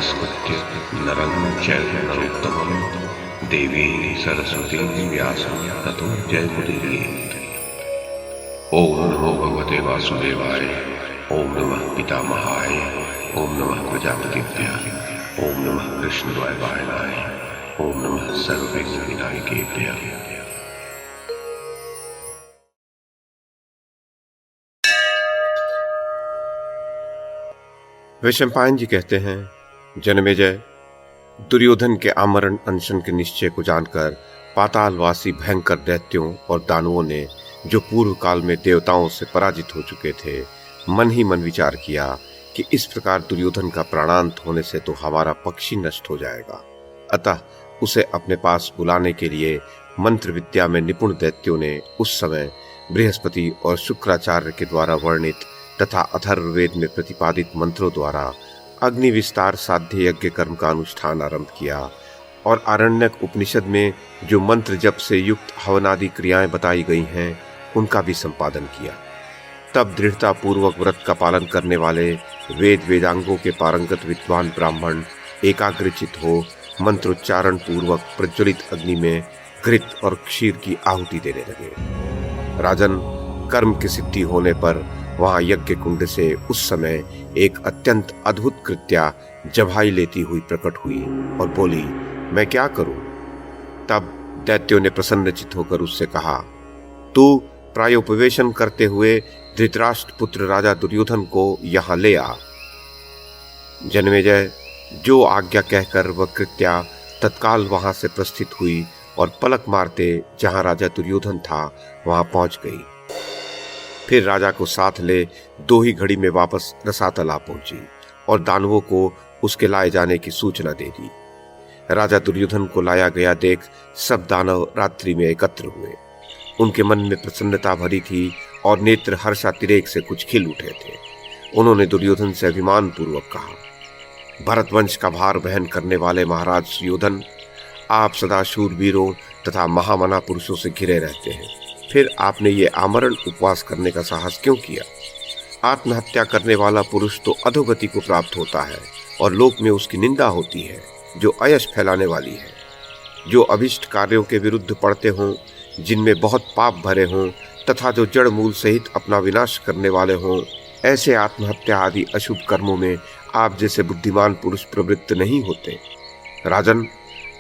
नमस्कृत्य नरं चैव नरोत्तमं देवीं सरस्वतीं व्यासं ततो जयमुदीरयेत्। ओम नमो भगवते वासुदेवाय। ओम नमः पितामहाय। ओम नमः प्रजापतिभ्यः। ओम नमः कृष्णद्वैपायनाय। ओम नमः सर्वविघ्नविनायकेभ्यः। वैशंपायन जी कहते हैं, जनमेजय, दुर्योधन के आमरण अनशन के निश्चय को जानकर पातालवासी भयंकर दैत्यों और दानवों ने, जो पूर्व काल में देवताओं से पराजित हो चुके थे, मन ही मन विचार किया कि इस प्रकार दुर्योधन का प्राणांत होने से तो हमारा पक्ष ही नष्ट हो जाएगा। अतः उसे अपने पास बुलाने के लिए मंत्र विद्या में निपुण दैत्यों ने उस समय बृहस्पति और शुक्राचार्य के द्वारा वर्णित तथा अथर्ववेद में प्रतिपादित मंत्रों द्वारा अग्नि विस्तार साध्य यज्ञ कर्म का अनुष्ठान आरंभ किया और आरण्यक उपनिषद में जो मंत्र जप से युक्त हवनादि क्रियाएं बताई गई हैं उनका भी संपादन किया। तब दृढ़ता पूर्वक व्रत का पालन करने वाले वेद वेदांगों के पारंगत विद्वान ब्राह्मण एकाग्रचित हो मंत्रोच्चारण पूर्वक प्रज्वलित अग्नि में घृत और क्षीर की आहुति देने लगे। राजन, कर्म की सिद्धि होने पर वहां यज्ञ कुंड से उस समय एक अत्यंत अद्भुत कृत्या जभाई लेती हुई प्रकट हुई और बोली, मैं क्या करूं? तब दैत्यों ने प्रसन्नचित होकर उससे कहा, तू प्रायोपवेशन करते हुए धृतराष्ट्र पुत्र राजा दुर्योधन को यहां ले आ। जनमेजय, जो आज्ञा कहकर वह कृत्या तत्काल वहां से प्रस्थित हुई और पलक मारते जहां राजा दुर्योधन था वहां पहुंच गई। फिर राजा को साथ ले 2 ही घड़ी में वापस रसातल आ पहुंची और दानवों को उसके लाए जाने की सूचना दे दी। राजा दुर्योधन को लाया गया देख सब दानव रात्रि में एकत्र हुए। उनके मन में प्रसन्नता भरी थी और नेत्र हर्षातिरेक से कुछ खिल उठे थे। उन्होंने दुर्योधन से अभिमान पूर्वक कहा, भरतवंश का भार वहन करने वाले महाराज सुयोधन, आप सदा शूरवीरों तथा महामना पुरुषों से घिरे रहते हैं, फिर आपने ये आमरण उपवास करने का साहस क्यों किया? आत्महत्या करने वाला पुरुष तो अधोगति को प्राप्त होता है और लोक में उसकी निंदा होती है, जो अयश फैलाने वाली है। जो अभिष्ट कार्यों के विरुद्ध पड़ते हों, जिनमें बहुत पाप भरे हों तथा जो जड़ मूल सहित अपना विनाश करने वाले हों, ऐसे आत्महत्या आदि अशुभ कर्मों में आप जैसे बुद्धिमान पुरुष प्रवृत्त नहीं होते। राजन,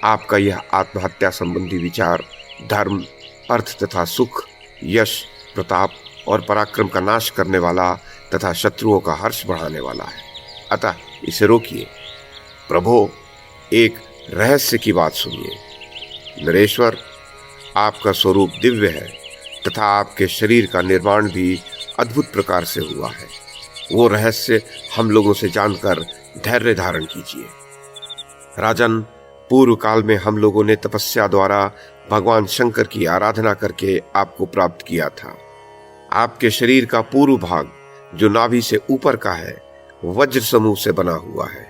आपका यह आत्महत्या संबंधी विचार धर्म, अर्थ तथा सुख, यश, प्रताप और पराक्रम का नाश करने वाला तथा शत्रुओं का हर्ष बढ़ाने वाला है। अतः इसे रोकिए। प्रभो, एक रहस्य की बात सुनिए। नरेश्वर, आपका स्वरूप दिव्य है तथा आपके शरीर का निर्माण भी अद्भुत प्रकार से हुआ है। वो रहस्य हम लोगों से जानकर धैर्य धारण कीजिए। राजन, पूर्व काल में हम लोगों ने तपस्या द्वारा भगवान शंकर की आराधना करके आपको प्राप्त किया था। आपके शरीर का पूर्व भाग, जो नाभि से ऊपर का है, वज्र समूह से बना हुआ है।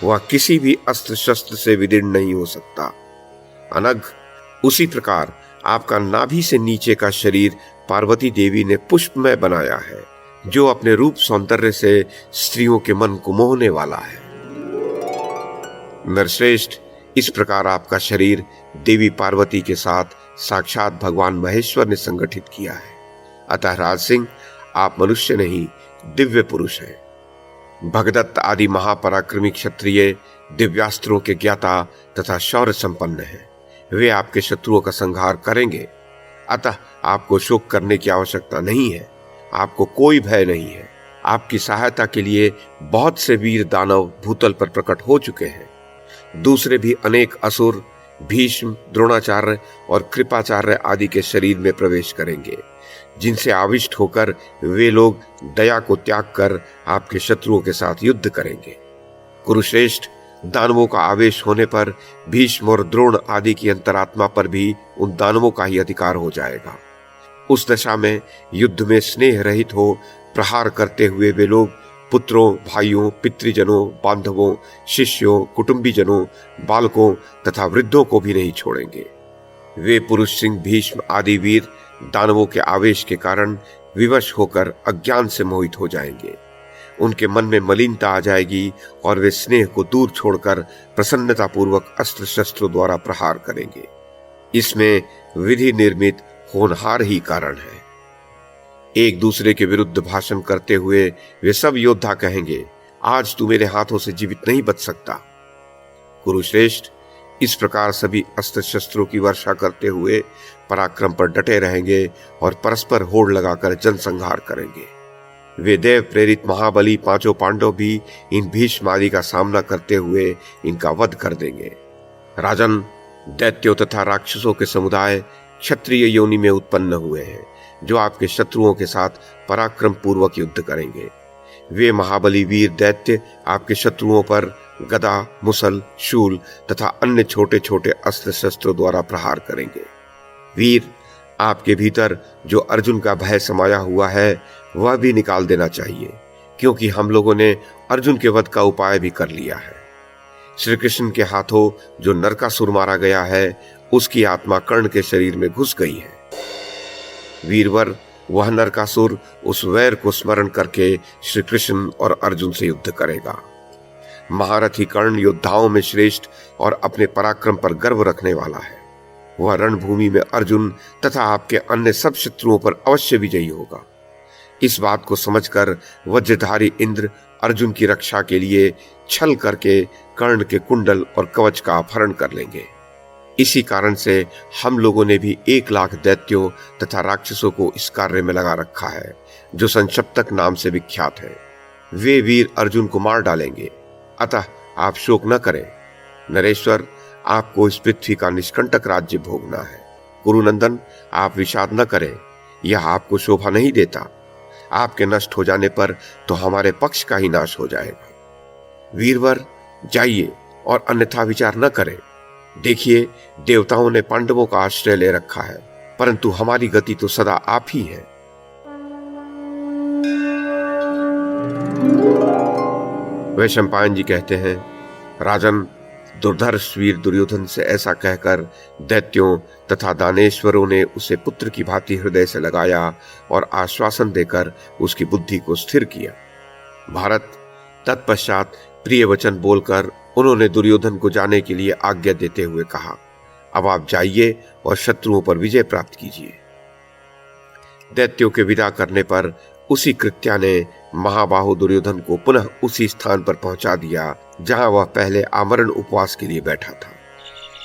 वह किसी भी अस्त्र शस्त्र से विदीर्ण नहीं हो सकता। अनघ, उसी प्रकार आपका नाभि से नीचे का शरीर पार्वती देवी ने पुष्पमय बनाया है, जो अपने रूप सौंदर्य से स्त्रियों के मन को मोहने वाला है। नरश्रेष्ठ, इस प्रकार आपका शरीर देवी पार्वती के साथ साक्षात भगवान महेश्वर ने संगठित किया है। अतः राजसिंह, आप मनुष्य नहीं, दिव्य पुरुष हैं। भगदत्त आदि महापराक्रमी क्षत्रिय दिव्यास्त्रों के ज्ञाता तथा शौर्य संपन्न हैं। वे आपके शत्रुओं का संहार करेंगे। अतः आपको शोक करने की आवश्यकता नहीं है। आपको कोई भय नहीं है। आपकी सहायता के लिए बहुत से वीर दानव भूतल पर प्रकट हो चुके हैं। दूसरे भी अनेक असुर भीष्म, द्रोणाचार्य और कृपाचार्य आदि के शरीर में प्रवेश करेंगे, जिनसे आविष्ट होकर वे लोग दया को त्याग कर आपके शत्रुओं के साथ युद्ध करेंगे। कुरुश्रेष्ठ, दानवों का आवेश होने पर भीष्म और द्रोण आदि की अंतरात्मा पर भी उन दानवों का ही अधिकार हो जाएगा। उस दशा में युद्ध में स्नेह रहित हो प्रहार करते हुए वे लोग पुत्रों, भाइयों, पितृजनों, बांधवों, शिष्यों, कुटुंबीजनों, बालकों तथा वृद्धों को भी नहीं छोड़ेंगे। वे पुरुष सिंह भीष्म आदि वीर दानवों के आवेश के कारण विवश होकर अज्ञान से मोहित हो जाएंगे। उनके मन में मलिनता आ जाएगी और वे स्नेह को दूर छोड़कर प्रसन्नतापूर्वक अस्त्र शस्त्रों द्वारा प्रहार करेंगे। इसमें विधि निर्मित होनहार ही कारण है। एक दूसरे के विरुद्ध भाषण करते हुए वे सब योद्धा कहेंगे, आज तू मेरे हाथों से जीवित नहीं बच सकता। कुरुश्रेष्ठ इस प्रकार सभी अस्त्र शस्त्रों की वर्षा करते हुए पराक्रम पर डटे रहेंगे और परस्पर होड़ लगाकर जनसंहार करेंगे। वे देव प्रेरित महाबली पांचों पांडव भी इन भीष्म आदि का सामना करते हुए इनका वध कर देंगे। राजन, दैत्यों तथा राक्षसों के समुदाय क्षत्रिय योनि में उत्पन्न हुए हैं, जो आपके शत्रुओं के साथ पराक्रम पूर्वक युद्ध करेंगे। वे महाबली वीर दैत्य आपके शत्रुओं पर गदा, मुसल, शूल तथा अन्य छोटे छोटे अस्त्र शस्त्रों द्वारा प्रहार करेंगे। वीर, आपके भीतर जो अर्जुन का भय समाया हुआ है वह भी निकाल देना चाहिए, क्योंकि हम लोगों ने अर्जुन के वध का उपाय भी कर लिया है। श्री कृष्ण के हाथों जो नरकासुर मारा गया है, उसकी आत्मा कर्ण के शरीर में घुस गई है। वीरवर, वह नरकासुर उस वैर को स्मरण करके श्री कृष्ण और अर्जुन से युद्ध करेगा। महारथी कर्ण योद्धाओं में श्रेष्ठ और अपने पराक्रम पर गर्व रखने वाला है। वह रणभूमि में अर्जुन तथा आपके अन्य सब शत्रुओं पर अवश्य विजयी होगा। इस बात को समझकर वज्रधारी इंद्र अर्जुन की रक्षा के लिए छल करके कर्ण के कुंडल और कवच का अपहरण कर लेंगे। इसी कारण से हम लोगों ने भी 1,00,000 दैत्यों तथा राक्षसों को इस कार्य में लगा रखा है, जो संक्षप्तक नाम से विख्यात है। वे वीर अर्जुन को मार डालेंगे, अतः आप शोक न करें। नरेश्वर, आपको इस पृथ्वी का निष्कंटक राज्य भोगना है। कुरुनंदन, आप विषाद न करें, यह आपको शोभा नहीं देता। आपके नष्ट हो जाने पर तो हमारे पक्ष का ही नाश हो जाएगा। वीरवर, जाइए और अन्यथा विचार न करें। देखिए, देवताओं ने पांडवों का आश्रय ले रखा है, परंतु हमारी गति तो सदा आप ही है। वैशंपायन जी कहते हैं, राजन, दुर्धर्ष वीर दुर्योधन से ऐसा कहकर दैत्यों तथा दानेश्वरों ने उसे पुत्र की भांति हृदय से लगाया और आश्वासन देकर उसकी बुद्धि को स्थिर किया। भारत, तत्पश्चात प्रिय वचन बोलकर उन्होंने दुर्योधन को जाने के लिए आज्ञा देते हुए कहा, अब आप जाइए और शत्रुओं पर विजय प्राप्त कीजिए। दैत्यों के विदा करने पर उसी कृत्या ने महाबाहु दुर्योधन को पुनः उसी स्थान पर पहुंचा दिया जहां वह पहले आमरण उपवास के लिए बैठा था।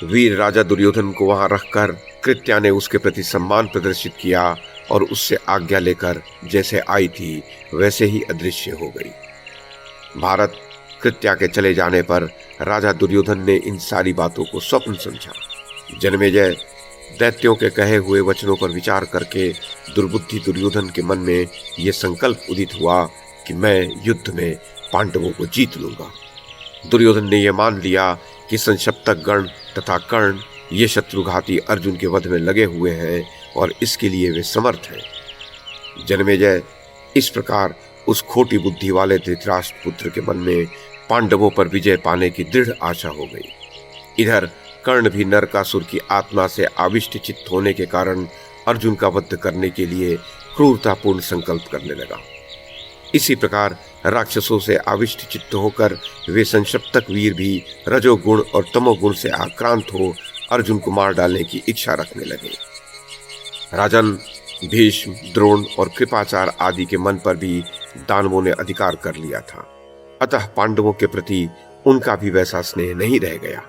वीर राजा दुर्योधन को वहां रखकर कृत्या ने उसके प्रति सम्मान प्रदर्शित किया और उससे आज्ञा लेकर जैसे आई थी वैसे ही अदृश्य हो गई। भारत, कृत्या के चले जाने पर राजा दुर्योधन ने इन सारी बातों को स्वप्न समझा। जन्मेजय, दैत्यों के कहे हुए वचनों पर विचार करके दुर्बुद्धि दुर्योधन के मन में यह संकल्प उदित हुआ कि मैं युद्ध में पांडवों को जीत लूंगा। दुर्योधन ने यह मान लिया कि संक्षप्तक गण तथा कर्ण ये शत्रुघाती अर्जुन के वध में लगे हुए हैं और इसके लिए वे समर्थ हैं। जन्मेजय, इस प्रकार उस खोटी बुद्धि वाले धृतराष्ट्र पुत्र के मन में पांडवों पर विजय पाने की दृढ़ आशा हो गई। इधर कर्ण भी नरकासुर की आत्मा से आविष्ट चित्त होने के कारण अर्जुन का वध करने के लिए क्रूरतापूर्ण संकल्प करने लगा। इसी प्रकार राक्षसों से आविष्ट चित्त होकर वे संक्षप्तक वीर भी रजोगुण और तमोगुण से आक्रांत हो अर्जुन को मार डालने की इच्छा रखने लगे। राजन, भीष्म, द्रोण और कृपाचार्य आदि के मन पर भी दानवों ने अधिकार कर लिया था, अतः पांडवों के प्रति उनका भी वैसा स्नेह नहीं रह गया।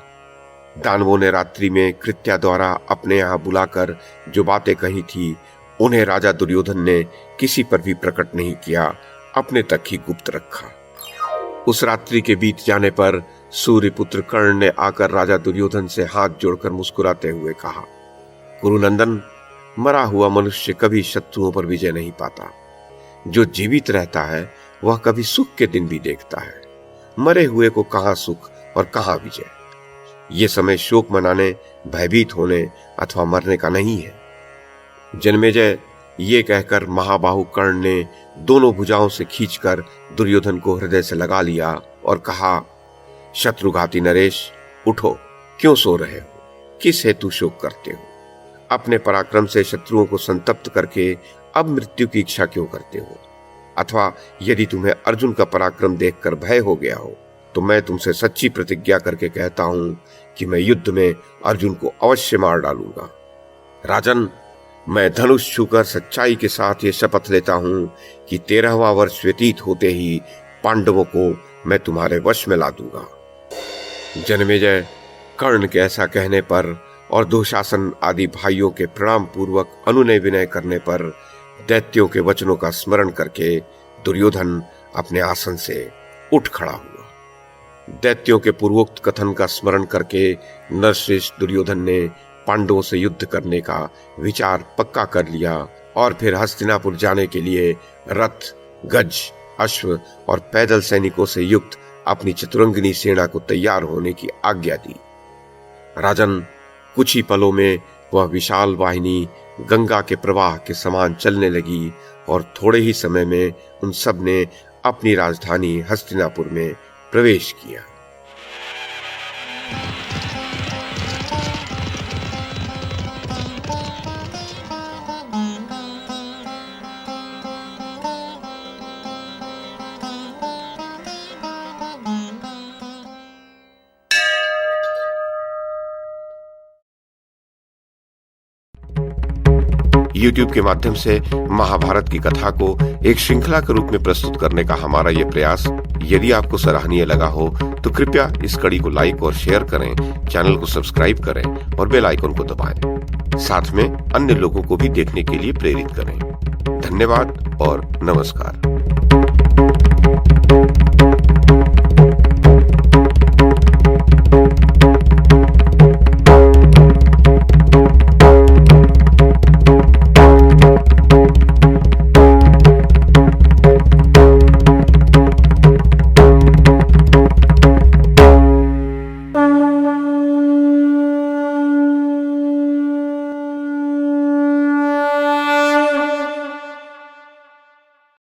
दानवों ने रात्रि में कृत्या द्वारा अपने यहाँ बुलाकर जो बातें कही थी उन्हें राजा दुर्योधन ने किसी पर भी प्रकट नहीं किया, अपने तक ही गुप्त रखा। उस रात्रि के बीत जाने पर सूर्यपुत्र कर्ण ने आकर राजा दुर्योधन से हाथ जोड़कर मुस्कुराते हुए कहा, कुरुनंदन, मरा हुआ मनुष्य कभी शत्रुओं पर विजय नहीं पाता। जो जीवित रहता है वह कभी सुख के दिन भी देखता है। मरे हुए को कहां सुख और कहां विजय। ये समय शोक मनाने, भयभीत होने अथवा मरने का नहीं है। जन्मेजय, ये कहकर महाबाहु कर्ण ने दोनों भुजाओं से खींचकर दुर्योधन को हृदय से लगा लिया और कहा, शत्रुघाती नरेश, उठो, क्यों सो रहे हो? किस हेतु शोक करते हो? अपने पराक्रम से शत्रुओं को संतप्त करके अब मृत्यु की इच्छा क्यों करते हो? अथवा यदि तुम्हें अर्जुन का पराक्रम देखकर भय हो गया हो तो मैं तुमसे सच्ची प्रतिज्ञा करके कहता हूं कि मैं युद्ध में अर्जुन को अवश्य मार डालूंगा। राजन, मैं धनुष छूकर सच्चाई के साथ ये शपथ लेता हूं कि 13वां वर्ष व्यतीत होते ही पांडवों को मैं तुम्हारे वश में ला दूंगा। जन्मेजय कर्ण के ऐसा कहने पर और दुशासन आदि भाइयों के प्रणाम पूर्वक अनुनय विनय करने पर दैत्यों के वचनों का स्मरण करके दुर्योधन अपने आसन से उठ खड़ा हुआ। दैत्यों के पूर्वोक्त कथन का स्मरण करके नरश्रेष्ठ दुर्योधन ने पांडवों से युद्ध करने का विचार पक्का कर लिया और फिर हस्तिनापुर जाने के लिए रथ, गज, अश्व और पैदल सैनिकों से युक्त अपनी चतुरंगिनी सेना को तैयार होने की आज्ञा दी। राजन, कुछ ही पलों में वह विशाल वाहिनी गंगा के प्रवाह के समान चलने लगी और थोड़े ही समय में उन सब ने अपनी राजधानी हस्तिनापुर में प्रवेश किया। YouTube के माध्यम से महाभारत की कथा को एक श्रृंखला के रूप में प्रस्तुत करने का हमारा ये प्रयास यदि आपको सराहनीय लगा हो तो कृपया इस कड़ी को लाइक और शेयर करें, चैनल को सब्सक्राइब करें और बेल आइकन को दबाएं। साथ में अन्य लोगों को भी देखने के लिए प्रेरित करें। धन्यवाद और नमस्कार।